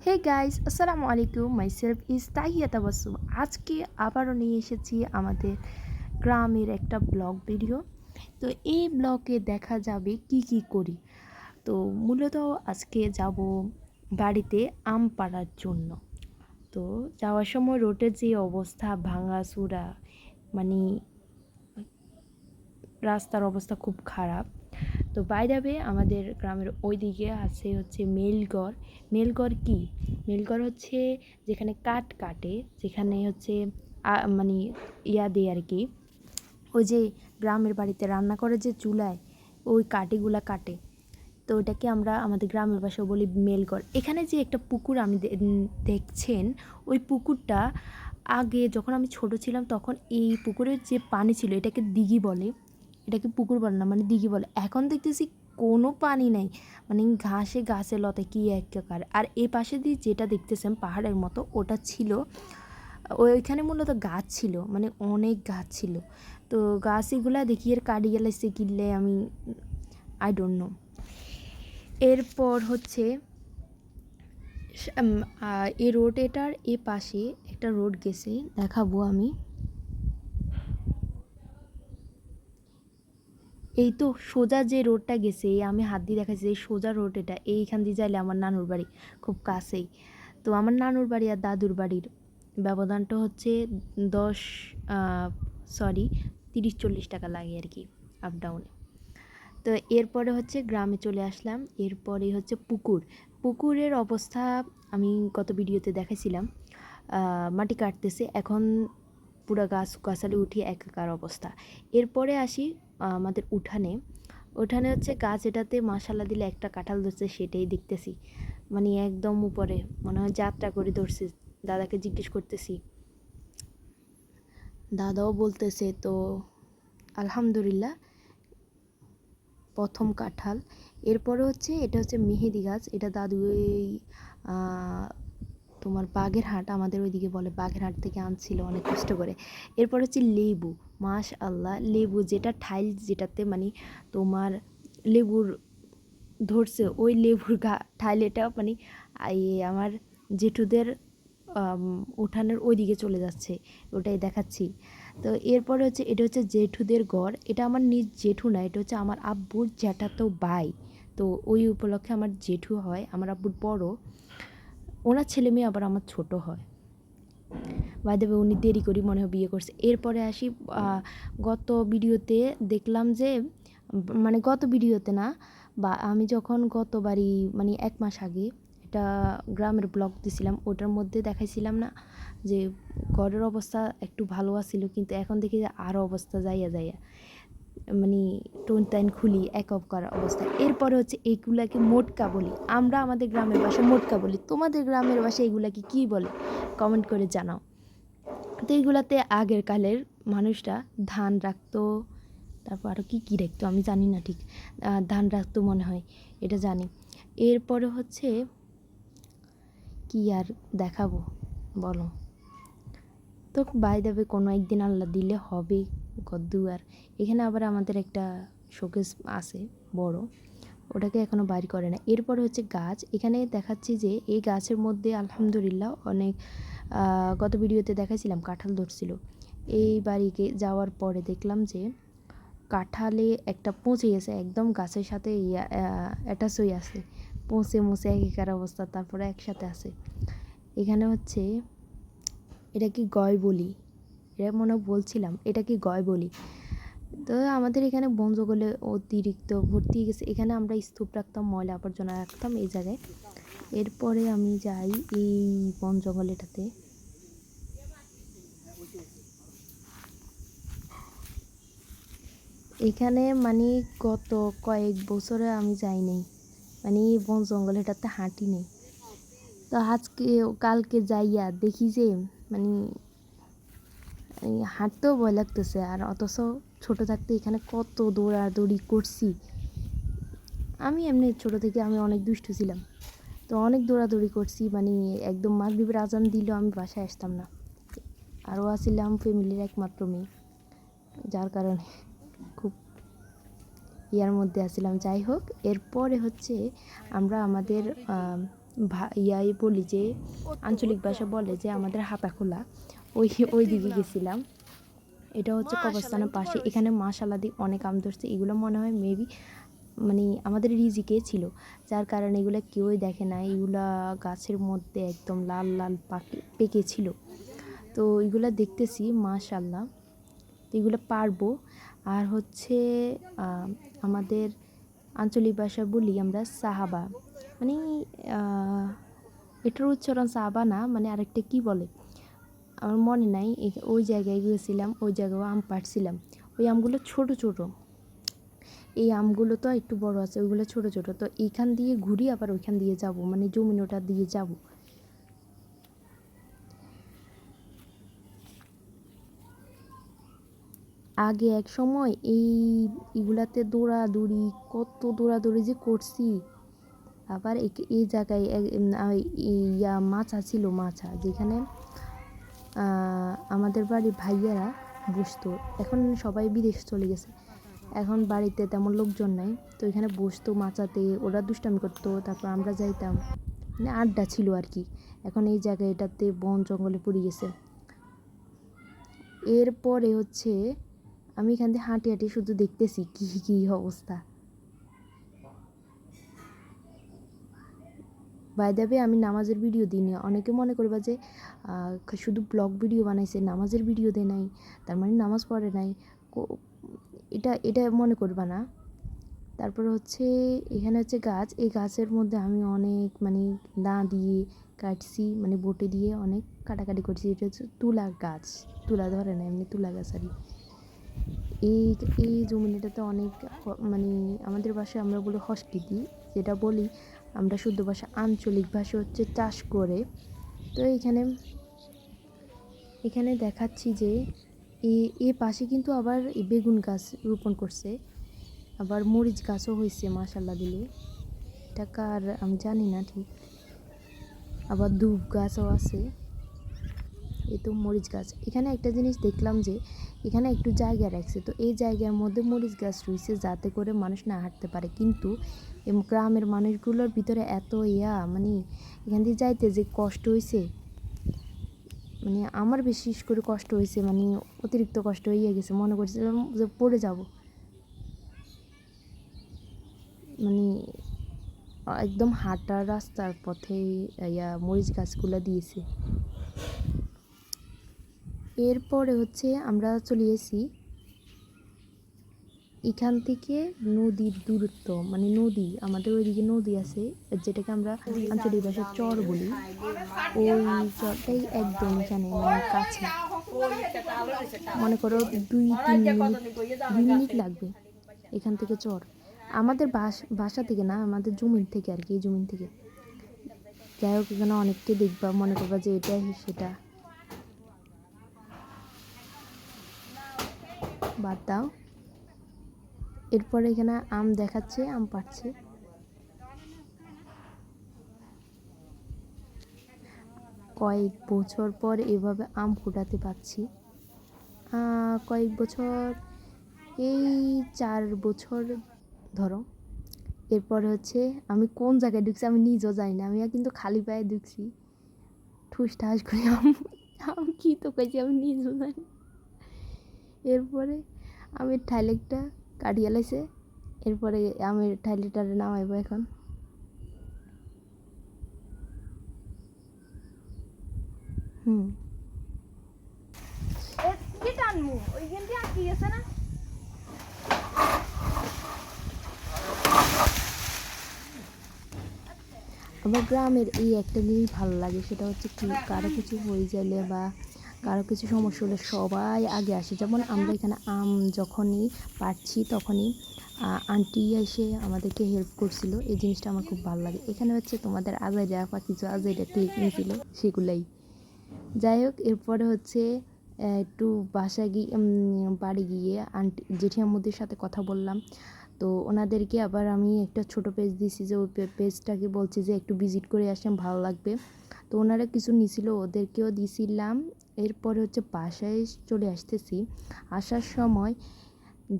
Hey guys, আসসালামু আলাইকুম। Myself is Tahiya Tabassum. আজকে আবারও নিয়ে এসেছি আমাদের গ্রামের একটা ব্লগ ভিডিও। তো এই ব্লগে দেখা যাবে কি কি করি। তো মূলত আজকে যাব বাড়িতে আম পাড়ার জন্য। তো যাওয়ার সময় রোডের যে অবস্থা ভাঙাচোরা, মানে রাস্তার অবস্থা খুব খারাপ। তো বাই দ্য ওয়ে আমাদের গ্রামের ওই দিকে আছে হচ্ছে মেলঘর। মেলঘর কি? মেলঘর হচ্ছে যেখানে কাঠ কাটে, যেখানে হচ্ছে মানে দেয় আর কি। ওই যে গ্রামের বাড়িতে রান্না করে যে চুলায় ওই কাঠিগুলা কাটে, তো ওটাকে আমরা আমাদের গ্রামের ভাষায় বলি মেলঘর। এখানে যে একটা পুকুর আমি দেখছেন, ওই পুকুরটা আগে যখন আমি ছোট ছিলাম তখন এই পুকুরের যে পানি ছিল এটাকে দিঘি বলে, এটাকে পুকুর বলে না, মানে দিঘি বলে। এখন দেখতেছি কোনো পানি নেই, মানে ঘাসে গাছে লতায় কী একাকার। আর এই পাশে দিয়ে যেটা দেখতেছেন পাহাড়ের মতো, ওটা ছিল ওইখানে মূলত গাছ ছিল, মানে অনেক গাছ ছিল। তো গাছ এগুলা দেখি এর কাটি গেলাইছে কিনলে আমি আই ডোন্ট নো। এরপর হচ্ছে এই রোড, এটার এ পাশে একটা রোড গেছে, দেখাবো আমি। এই তো সোজা যে রোডটা গেছে, এই আমি হাত দিয়ে দেখাচ্ছি, এই সোজা রোড এটা। এইখান দিয়ে যাইলে আমার নানুর বাড়ি খুব কাছেই। তো আমার নানুর বাড়ি আর দাদুর বাড়ির ব্যবধানটা হচ্ছে 30-40 টাকা লাগে আর কি, আপ ডাউনে। তো এরপরে হচ্ছে গ্রামে চলে আসলাম। এরপরে হচ্ছে পুকুর। পুকুরের অবস্থা আমি গত ভিডিওতে দেখাইছিলাম। মাটি কাটতেছে এখন, পুরো গাছালি উঠিয়ে একাকার অবস্থা। এরপরে আসি আমাদের উঠানে। উঠানে হচ্ছে গাছ, এটাতে মাশাল্লাহ দিলে একটা কাঁঠাল ধরছে, সেটাই দেখতেছি, মানে একদম উপরে মনে হয় যাত্রা করে ধরছে। দাদাকে জিজ্ঞেস করতেছি, দাদাও বলতেছে তো আলহামদুলিল্লাহ প্রথম কাঁঠাল। এরপরে হচ্ছে এটা হচ্ছে মেহেদি গাছ, এটা দাদু এই তোমার বাগেরহাট, আমাদের ওইদিকে বলে বাগেরহাট থেকে আনছিল অনেক কষ্ট করে। এরপর হচ্ছে লেবু, মাশাআল্লাহ লেবু, যেটা ঠাইল যেটাতে মানে তোমার লেবুর ধরছে, ওই লেবুর ঠাইল এটা মানে আমার জেঠুদের উঠানের ওই দিকে চলে যাচ্ছে, ওটাই দেখাচ্ছি। তো এরপরে হচ্ছে এটা হচ্ছে জেঠুদের ঘর। এটা আমার নিজ জেঠু না, এটা হচ্ছে আমার আব্বুর জ্যাঠাতো ভাই। তো ওই উপলক্ষে আমার জেঠু হয়, আমার আব্বুর বড়, ওনার ছেলে মেয়ে আবার আমার ছোট হয়। বাই দ্য ওয়ে উনি দেরি করি মনে হয় বিয়ে করছে। এরপরে আসি গত ভিডিওতে দেখলাম যে, মানে গত ভিডিওতে না, বা আমি যখন গতবারই মানে 1 মাস আগে একটা গ্রামের ব্লগ দিছিলাম, ওটার মধ্যে দেখাইছিলাম না যে ঘরের অবস্থা একটু ভালো আছিল, কিন্তু এখন দেখি যে আরও অবস্থা যাইয়া মানে টোন টাইন খুলি এক অফ করার অবস্থা। এরপরে হচ্ছে এইগুলাকে মোটকা বলি, আমরা আমাদের গ্রামের ভাষায় মোটকা বলি, তোমাদের গ্রামের ভাষায় এগুলাকে কী বলে কমেন্ট করে জানাও। তো এইগুলাতে আগের কালের মানুষরা ধান রাখতো, তারপর আরও কী কী রাখতো আমি জানি না ঠিক, ধান রাখতো মনে হয়, এটা জানি। এরপরে হচ্ছে কি আর দেখাবো বলো। তো বাই দেবে কোনো একদিন আল্লাহ দিলে হবে গদ্দুয়ার। এখানে আবার আমাদের একটা শোকেস আছে বড়, ওটাকে এখনও বাইর করে না। এরপরে হচ্ছে গাছ, এখানে দেখাচ্ছি যে এই গাছের মধ্যে আলহামদুলিল্লাহ অনেক, গত ভিডিওতে দেখাইছিলাম কাঁঠাল ধরছিল। এই বাড়িকে যাওয়ার পরে দেখলাম যে কাঁঠালে একটা পচে গেছে, একদম গাছের সাথে অ্যাটাচ হয়ে আছে, পচে মুছে একাকার অবস্থা, তারপরে একসাথে আছে। এখানে হচ্ছে এটা কি গয় বলি, এটা মনে বলছিলাম এটা কি গয় বলি। তো আমাদের এখানে বন জঙ্গলে অতিরিক্ত ভর্তি গেছে, এখানে আমরা স্তূপ রাখতাম, ময়লা আবর্জনা রাখতাম এই জায়গায়। এরপরে আমি যাই এই বন জঙ্গলটাতে। এখানে মানে গত কয়েক বছরে আমি যাই নাই, মানে এই বন জঙ্গলটাতে হাঁটি নেই। তো আজকে কালকে যাইয়া দেখি যে মানে হাঁটতেও ভয় লাগতেছে, আর অথচ ছোটো থাকতে এখানে কত দৌড়াদৌড়ি করছি। আমি এমনি ছোটো থেকে আমি অনেক দুষ্টু ছিলাম, তো অনেক দৌড়াদৌড়ি করছি, মানে একদম মাগরিবের আজান দিলেও আমি বাসায় আসতাম না। আরও আসছিলাম ফ্যামিলির একমাত্র মেয়ে, যার কারণে খুব ইয়ার মধ্যে আসছিলাম। যাই হোক, এরপরে হচ্ছে আমরা আমাদের ইয়াই বলি যে আঞ্চলিক ভাষা বলে যে আমাদের হাতা খোলা, ওই দিকে গেছিলাম। এটা হচ্ছে কবরস্থানের পাশে। এখানে মাশাআল্লাহ দিয়ে অনেক আম ধরছে। এগুলো মনে হয় মেবি মানে আমাদের রিজিকে ছিল, যার কারণে এগুলো কেউই দেখে না। এগুলা গাছের মধ্যে একদম লাল লাল পেকে ছিল। তো এগুলো দেখতেছি মাশাআল্লাহ। তো এগুলো পারবো। আর হচ্ছে আমাদের আঞ্চলিক ভাষা বলি আমরা সাহাবা, মানে এটার উচ্চারণ সাহাবা না, মানে আরেকটা কি বলে আমার মনে নাই। ওই জায়গায় গিয়েছিলাম, ওই জায়গায় আম পাড়ছিলাম। ওই আমগুলো ছোট ছোট, এই আমগুলো তো একটু বড় আছে, ওইগুলো ছোট ছোট। তো এইখান দিয়ে ঘুরি আবার ওইখান দিয়ে যাব, মানে জমিনোটা দিয়ে যাব। আগে এক সময় এইগুলাতে দৌড়াদৌড়ি, কত দৌড়াদৌড়ি যে করছি। আবার এই জায়গায় মাছা ছিল, মাছা যেখানে আমাদের বাড়ির ভাইয়ারা বসতো। এখন সবাই বিদেশ চলে গেছে, এখন বাড়িতে তেমন লোকজন নাই। তো এখানে বসতো মাচাতে, ওরা দুষ্টামি করতো, তারপর আমরা যাইতাম, মানে আড্ডা ছিল আর কি। এখন এই জায়গায় এটাতে বন জঙ্গলে পড়ে গেছে। এরপরে হচ্ছে আমি এখান থেকে হাঁটি হাঁটি শুধু দেখতেছি কী অবস্থা। বাই দ্য ওয়ে, আমি নামাজের ভিডিও দিই না। অনেকে মনে করবা যে শুধু ব্লগ ভিডিও বানাইছে, নামাজের ভিডিও দেয় নাই, তার মানে নামাজ পড়ে নাই। এটা মনে করবা না। তারপর হচ্ছে এখানে হচ্ছে গাছ, এই গাছের মধ্যে আমি অনেক মানে দা দিয়ে কাটছি, মানে বটে দিয়ে অনেক কাটাকাটি করছি। এটা হচ্ছে তুলা গাছ, তুলা ধরে না, এমনি তুলা গাছ আর কি। এই জমিটাতে অনেক মানে আমাদের ভাষায় আমরা বলি হসকিটি, যেটা বলি আমরা শুদ্ধ ভাষা, আঞ্চলিক ভাষা হচ্ছে চাষ করে। তো এখানে দেখাচ্ছি যে এ পাশে কিন্তু আবার বেগুন গাছ রোপণ করছে, আবার মরিচ গাছও হয়েছে মাশাআল্লাহ দিলে। এটা কার আমি জানি না ঠিক। আবার ধূপ গাছও আছে, এই তো মরিচ গাছ। এখানে একটা জিনিস দেখলাম যে এখানে একটু জায়গা রাখছে, তো এই জায়গার মধ্যে মরিচ গাছ রয়েছে যাতে করে মানুষ না হাঁটতে পারে। কিন্তু গ্রামের মানুষগুলোর ভিতরে এত মানে এখান দিয়ে যাইতে যে কষ্ট হয়েছে, মানে আমার বিশেষ করে কষ্ট হয়েছে, মানে অতিরিক্ত কষ্ট হয়ে গেছে। মনে করছিলাম যে পড়ে যাব, মানে একদম হাঁটার রাস্তার পথে মরিচ গাছগুলো দিয়েছে। এরপরে হচ্ছে আমরা চলে এসেছি এখান থেকে নদীর দূরত্ব, মানে নদী, আমাদের ওইদিকে নদী আছে যেটাকে আমরা আঞ্চলিক ভাষায় চর বলি। ওই চরটাই একদম এখানে মানে কাছে, মনে করো 2-3 মিনিট লাগবে এখান থেকে চর। আমাদের বাসা থেকে না, আমাদের জমিন থেকে আর কি, এই জমিন থেকে। যাই হোক, এখানে অনেককে দেখবা, মনে করবা যে এটা সেটা, বাদ দাও। এরপরে এখানে আম দেখাচ্ছে, আম পাড়ছে। কয়েক বছর পর এভাবে আম ফুটাতে পাচ্ছি। কয়েক বছর, এই 4 বছর ধরো। এরপর হচ্ছে আমি কোন জায়গায় ঢুকছি আমি নিজেও জানি না, আমি কিন্তু খালি পায়ে ঢুকছি, ঠুস ঠাস করে আমি কী তো কইছি আমি নিজেও জানি। এরপরে আমি ঠাইলেকটা কাটিয়ে লাইছে, এরপরে আমি ঠাইলেটারে নামাইবো এখন। আমার গ্রামের এই একটা জিনিস ভালো লাগে, সেটা হচ্ছে কি, কারো কিছু হয়ে গেলে বা কারো কিছু সমস্যা হলে সবাই আগে আসে। যেমন আমরা এখানে আম যখনই পাড়ছি তখনই আন্টি এসে আমাদেরকে হেল্প করছিল, এই জিনিসটা আমার খুব ভালো লাগে। এখানে হচ্ছে তোমাদের আজাইরা বা কিছু আজাইরা ঠিক নিয়েছিল, সেগুলাই। যাই হোক, এরপরে হচ্ছে একটু বাসায় গিয়ে বাড়ি গিয়ে আন্টি জেঠিয়াম্মুদের সাথে কথা বললাম। তো ওনাদেরকে আবার আমি একটা ছোট পেজ দিয়েছি, যে ওই পেজটাকে বলছি যে একটু ভিজিট করে আসেন, ভালো লাগবে। তো ওনারা কিছু নিছিল, ওদেরকেও দিয়েছিলাম। এরপরে হচ্ছে বাসায় চলে আসতেছি। আসার সময়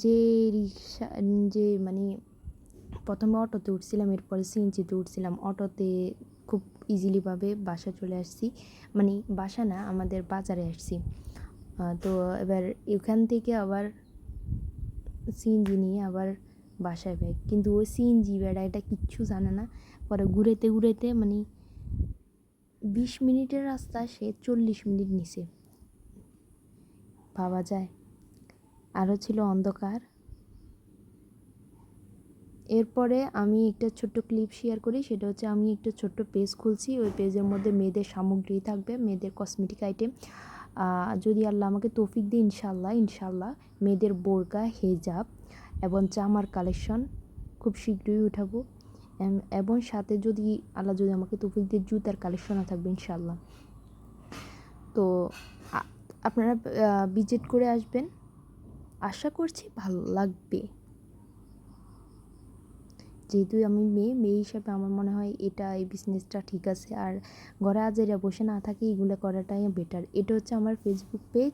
যে রিক্সা, যে মানে প্রথমে অটোতে উঠছিলাম, এরপরে সিএনজিতে উঠছিলাম। অটোতে খুব ইজিলিভাবে বাসা চলে আসছি, মানে বাসা না, আমাদের বাজারে আসছি। তো এবার এখান থেকে আবার সিএনজি নিয়ে আবার বাসায় ব্যাগ, কিন্তু ওই সিএনজি বেড়া এটা কিচ্ছু জানে না। পরে ঘুরেতে ঘুরেতে মানে 20 মিনিটের রাস্তা সে 40 মিনিট নিছে, ভাবা যায়। আরও ছিল অন্ধকার। এরপরে আমি একটা ছোট্ট ক্লিপ শেয়ার করি, সেটা হচ্ছে আমি একটা ছোট্ট পেজ খুলছি, ওই পেজের মধ্যে মেয়েদের সামগ্রী থাকবে, মেয়েদের কসমেটিক আইটেম। যদি আল্লাহ আমাকে তৌফিক দিয়ে ইনশাল্লাহ মেয়েদের বোরকা, হেজাব এবং জামার কালেকশন খুব শীঘ্রই উঠাবো। এবং সাথে যদি আল্লাহ যদি আমাকে তৌফিক দিয়ে জুতার কালেকশনও থাকবে ইনশাল্লাহ। তো আপনারা ভিজিট করে আসবেন, আশা করছি ভালো লাগবে। যেহেতু আমি মেয়ে হিসাবে আমার মনে হয় এই বিজনেসটা ঠিক আছে। আর ঘরে আজেরা বসে না থাকে, এগুলো করাটাই বেটার। এটা হচ্ছে আমার ফেসবুক পেজ,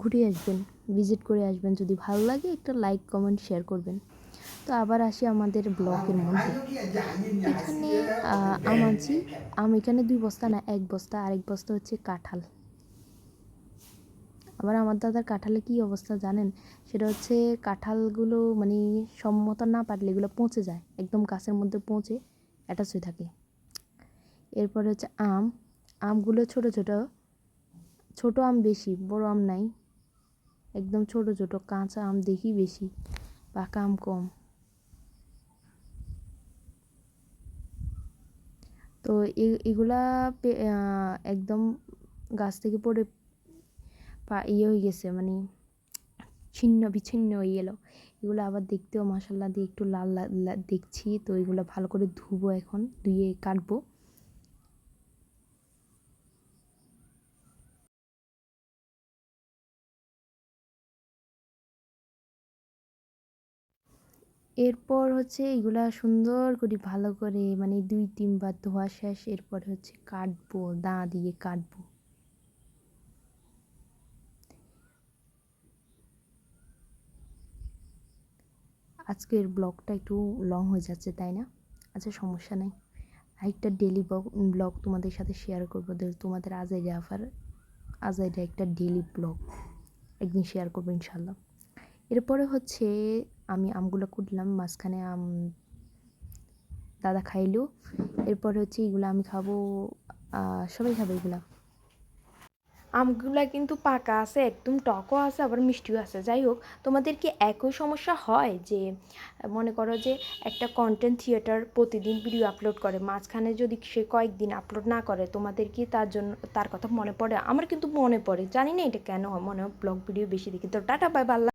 ঘুরে আসবেন, ভিজিট করে আসবেন। যদি ভালো লাগে একটা লাইক কমেন্ট শেয়ার করবেন। তো আবার আসি আমাদের ব্লগের মধ্যে। এখানে আম আনছি, এখানে 2 বস্তা না 1 বস্তা, আরেক বস্তা হচ্ছে কাঁঠাল। আবার আমার দাদার কাঁঠালে কী অবস্থা জানেন? সেটা হচ্ছে কাঁঠালগুলো মানে সম্মত না পারলে এগুলো পচে যায়, একদম গাছের মধ্যে পচে অ্যাটাচ হয়ে থাকে। এরপরে হচ্ছে আমগুলো ছোট আম বেশি, বড় আম নাই, একদম ছোট কাঁচা আম দেখি বেশি, পাকা আম কম। তো এগুলা একদম গাছ থেকে পড়ে হয়ে গেছে, মানে ছিন্ন বিচ্ছিন্ন হয়ে গেলো। এগুলো আবার দেখতেও মাশাল্লাহ দিয়ে একটু লাল দেখছি। তো এগুলো ভালো করে ধুবো, এখন ধুয়ে কাটবো। এরপর হচ্ছে এগুলা সুন্দর করে ভালো করে মানে 2-3 বার ধোয়া শেষ। এরপর হচ্ছে কাটবো, দা দিয়ে কাটবো। আজকের ব্লগটা একটু লং হয়ে যাচ্ছে, তাই না? আচ্ছা, সমস্যা নেই। আরেকটা ডেলি ব্লগ তোমাদের সাথে শেয়ার করবো। তোমাদের আজাইরা একটা ডেলি ব্লগ একদিন শেয়ার করবো ইনশাল্লাহ। এরপরে হচ্ছে আমি আমগুলো কুটলাম, মাঝখানে আম দাদা খাইলো। এরপরে হচ্ছে এগুলো আমি খাবো, সবাই খাবে এগুলা। আমগুলা কিন্তু পাকা আছে, একদম টকও আছে, আবার মিষ্টিও আছে। যাই হোক, তোমাদের কি একই সমস্যা হয় যে মনে করো যে একটা কন্টেন্ট ক্রিয়েটর প্রতিদিন ভিডিও আপলোড করে, মাঝখানে যদি সে কয়েকদিন আপলোড না করে, তোমাদের কি তার কথা মনে পড়ে? আমার কিন্তু মনে পড়ে, জানি না এটা কেন হয়, মনে হয় ব্লগ ভিডিও বেশি দেখি। তো টাটা, বাই বাই।